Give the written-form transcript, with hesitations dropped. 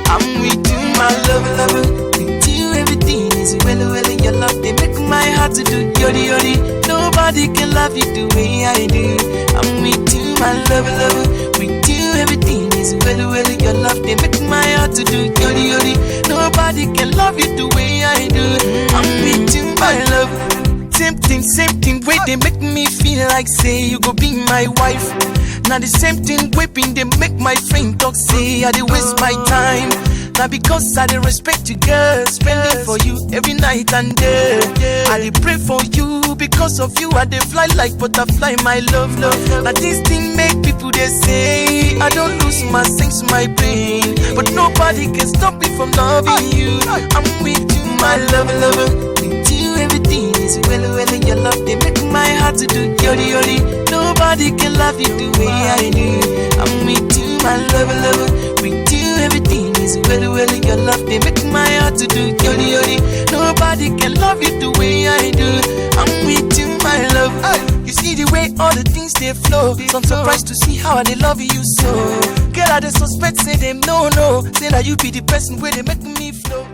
I'm with you, my love. With you, everything is well. Your love, they make my heart to do yodi yodi. Nobody can love you the way I do. I'm with you, my love. With you, everything is well. Your love, they make my heart to do yodi yodi. Nobody can love you the way I do. I'm with you, my love. Same thing, way they make me feel like say you go be my wife. Now the same thing whipping they make my friend talk say I dey waste my time. Now because I dey respect you, girl, spending for you every night and day. I dey pray for you because of you. I dey fly like butterfly, my love. Now this thing make people they say I don't lose my sense, my brain, but nobody can stop me from loving you. I'm with you, my love. With you, everything is well. Your love they make my heart to do yodi yodi. Nobody can love you the way I do. I'm with you, my love. With you, everything is well. Your love they make my heart to do yodi yodi. Nobody can love you the way I do. I'm with you, my love. You see the way all the things they flow. So I'm surprised to see how they love you so. Girl, I dey suspect say them no. Say that you be the person where they make me flow.